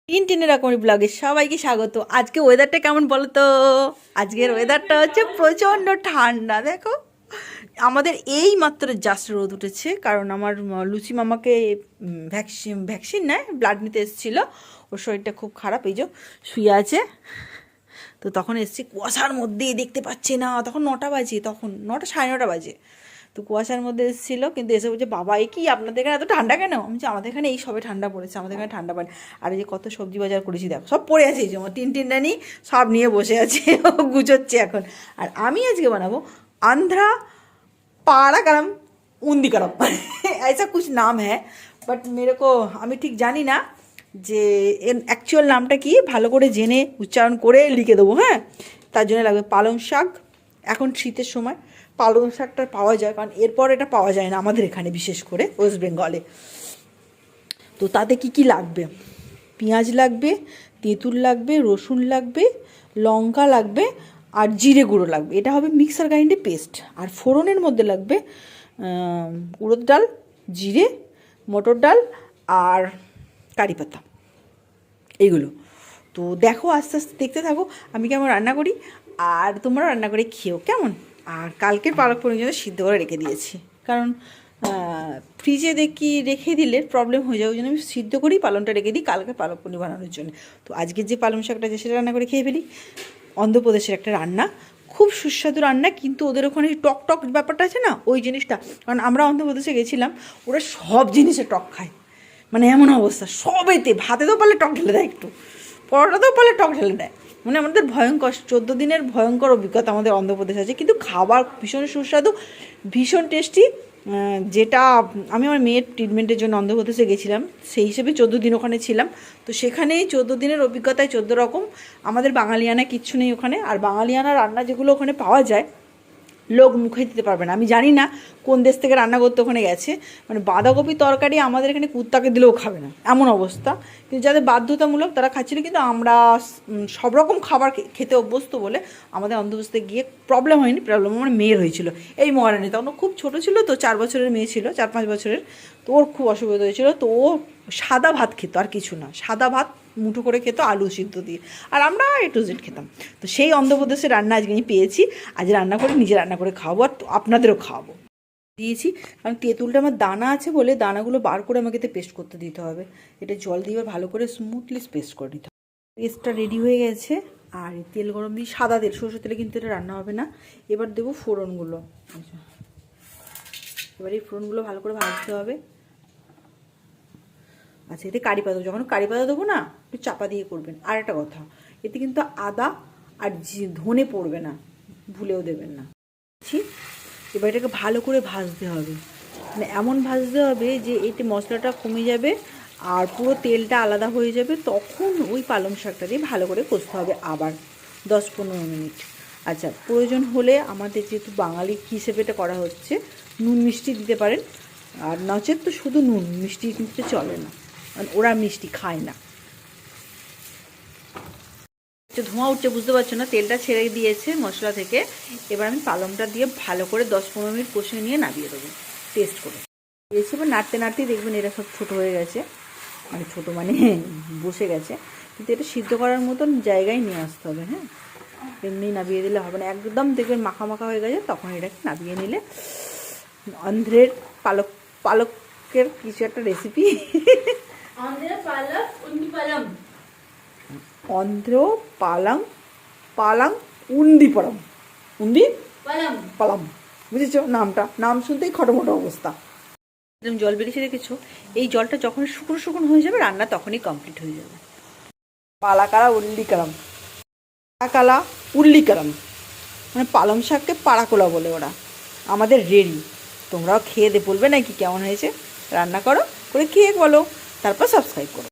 টিনের রকমের ব্লগে সবাইকে স্বাগত। আজকে ওয়েদারটা কেমন বলো তো? আজকের ওয়েদারটা হচ্ছে প্রচণ্ড ঠান্ডা। দেখো আমাদের এই মাত্র জাস্ট রোদ উঠেছে, কারণ আমার লুচি মামাকে ভ্যাকসিন নেয়, ব্লাড নিতে এসেছিলো। ওর শরীরটা খুব খারাপ, এই যে শুয়ে আছে। তো তখন এসছি কুয়াশার মধ্যে, দেখতে পাচ্ছি না, তখন 9টা বাজে, তখন 9টা 9:30 বাজে। তো কুয়াশার মধ্যে এসেছিলো, কিন্তু এসে বলছে বাবা এই কি আপনাদের এখানে এত ঠান্ডা কেন? আমি বলছি আমাদের এখানে এই সবে ঠান্ডা পড়েছে, আমাদের এখানে ঠান্ডা পড়ে। আর এই যে কত সবজি বাজার করেছি দেখো, সব পড়ে আছে, এই যে আমার টিনটা নিয়ে সব নিয়ে বসে আছে, ও গুছোচ্ছে এখন। আর আমি আজকে বানাবো আন্ধ্রা पाड़ा गरम उंदी गरम ऐसा कुछ नाम है, বাট মেরে কো আমি ঠিক জানি না যে এর অ্যাকচুয়াল নামটা কি, ভালো করে জেনে উচ্চারণ করে লিখে দেবো। হ্যাঁ, তার জন্য লাগবে পালং শাক। এখন শীতের সময় পালং শাকটা পাওয়া যায়, কারণ এরপর এটা পাওয়া যায় না আমাদের এখানে, বিশেষ করে ওয়েস্ট বেঙ্গলে। তো তাতে কি কি লাগবে? পেঁয়াজ লাগবে, তেঁতুল লাগবে, রসুন লাগবে, লঙ্কা লাগবে, আর জিরে গুঁড়ো লাগবে। এটা হবে মিক্সার গ্রাইন্ডে পেস্ট। আর ফোড়নের মধ্যে লাগবে উড়দ ডাল, জিরে, মটর ডাল আর কারি পাতা, এইগুলো। তো দেখো আস্তে আস্তে দেখতে থাকো আমি কেমন রান্না করি, আর তোমরা রান্না করে খেও কেমন। আর কালকের পালক পনির জন্য সিদ্ধ করে রেখে দিয়েছি, কারণ ফ্রিজে রেখে দিলে প্রবলেম হয়ে যায়, ওই জন্য আমি সিদ্ধ করেই পালনটা রেখে দিই কালকে পালক পনির বানানোর জন্য। তো আজকের যে পালং শাকটা আছে সেটা রান্না করে খেয়ে ফেলি। অন্ধ্রপ্রদেশের একটা রান্না, খুব সুস্বাদু রান্না, কিন্তু ওদের ওখানে টক টক ব্যাপারটা আছে না, ওই জিনিসটা। কারণ আমরা অন্ধ্রপ্রদেশে গেছিলাম, ওরা সব জিনিসে টক খায়, মানে এমন অবস্থা, সবেতে, ভাতে তো পারলে টক ঢেলে দেয়, একটু পরোটাতেও পারলে টক ঢেলে দেয়। মানে আমাদের ভয়ঙ্কর 14 দিনের ভয়ঙ্কর অভিজ্ঞতা আমাদের অন্ধ্রপ্রদেশ আছে, কিন্তু খাবার ভীষণ সুস্বাদু, ভীষণ টেস্টি। যেটা আমি আমার মেয়ের ট্রিটমেন্টের জন্য অন্ধ্রপ্রদেশে গেছিলাম, সেই হিসেবে 14 দিন ওখানে ছিলাম। তো সেখানেই 14 দিনের অভিজ্ঞতায় 14 রকম। আমাদের বাঙালিয়ানা কিচ্ছু নেই ওখানে, আর বাঙালিয়ানা রান্না যেগুলো ওখানে পাওয়া যায় লোক মুখে দিতে পারবে না। আমি জানি না কোন দেশ থেকে রান্না করতে ওখানে গেছে, মানে বাঁধাকপি তরকারি আমাদের এখানে কুত্তাকে দিলেও খাবে না, এমন অবস্থা। কিন্তু যাদের বাধ্যতামূলক তারা খাচ্ছিল, কিন্তু আমরা সব রকম খাবার খেতে অভ্যস্ত বলে আমাদের অন্ধবস্থায় গিয়ে প্রবলেম হয়নি। প্রবলেম আমার মেয়ের হয়েছিল, এই মহারানী তখন খুব ছোটো ছিল, তো 4 বছরের মেয়ে ছিল, 4-5 বছরের। তো ওর খুব অসুবিধা হয়েছিল, তো ও সাদা ভাত খেত, আর কিছু না, সাদা ভাত মুঠো করে খেত আলু সিদ্ধ দিয়ে, আর আমরা A to Z খেতাম। তো সেই অন্ধ্রপ্রদেশের রান্না আজকে আমি পেয়েছি, আজ রান্না করে নিজে রান্না করে খাওয়াবো, আর আপনাদেরও খাওয়াবো। দিয়েছি কারণ তেঁতুলটা আমার দানা আছে বলে, দানাগুলো বার করে আমাকে এতে পেস্ট করতে দিতে হবে। এটা জল দিয়ে ভালো করে স্মুথলি পেস্ট করে দিতে হবে। পেস্টটা রেডি হয়ে গেছে, আর তেল গরম দিয়ে, সাদা তেল, সরষের তেলে কিন্তু এটা রান্না হবে না। এবার দেবো ফোড়নগুলো। এবার এই ফোড়নগুলো ভালো করে ভাজতে হবে। আচ্ছা, এতে কারি পাতা, যখন কারি পাতা দেবো না, একটু চাপা দিয়ে করবেন। আর একটা কথা, এতে কিন্তু আদা আর ধনে পড়বে না, ভুলেও দেবেন না। এবার এটাকে ভালো করে ভাজতে হবে, মানে এমন ভাজতে হবে যে এতে মশলাটা কমে যাবে আর পুরো তেলটা আলাদা হয়ে যাবে। তখন ওই পালং শাকটা দিয়ে ভালো করে কষতে হবে আবার 10-15 মিনিট। আচ্ছা, প্রয়োজন হলে আমাদের যেহেতু বাঙালি হিসেবে এটা করা হচ্ছে, নুন মিষ্টি দিতে পারেন, আর নচেত তো শুধু নুন, মিষ্টি কিন্তু চলে না, কারণ ওরা মিষ্টি খায় না। ধোঁয়া উঠছে, বুঝতে পারছো না, তেলটা ছেড়ে দিয়েছে মশলা থেকে। এবার আমি পালংটা দিয়ে ভালো করে 10-15 মিনিট কষিয়ে নিয়ে নামিয়ে দেবো টেস্ট করে। দিয়েছি, এবার নাড়তে নাড়তেই দেখবেন এরা সব ছোটো হয়ে গেছে, মানে ছোটো মানে বসে গেছে। কিন্তু এটা সিদ্ধ করার মতন জায়গায় নিয়ে আসতে হবে। হ্যাঁ, এমনি নামিয়ে দিলে হবে না, একদম দেখবেন মাখা মাখা হয়ে গেছে, তখন এটাকে নামিয়ে নিলে অন্ধ্রের পালকের কিছু একটা রেসিপি। অন্ধ্র পালাং উন্দি পড়াম, উন্দি পালাম, বুঝেছো নামটা? নাম শুনতেই খটোমটো অবস্থা। একদম জল বেরিয়েছে রেখেছো, এই জলটা যখন শুকনো শুকনো হয়ে যাবে, রান্না তখনই কমপ্লিট হয়ে যাবে। পালাকালা উল্লিকালাম, পালাকালা উল্লিকালাম, মানে পালং শাককে পাড়াকোলা বলে ওরা। আমাদের রেডি, তোমরাও খেয়ে বলবে নাকি কেমন হয়েছে। রান্না করো, করে খেয়ে বলো, তারপর সাবস্ক্রাইব করো।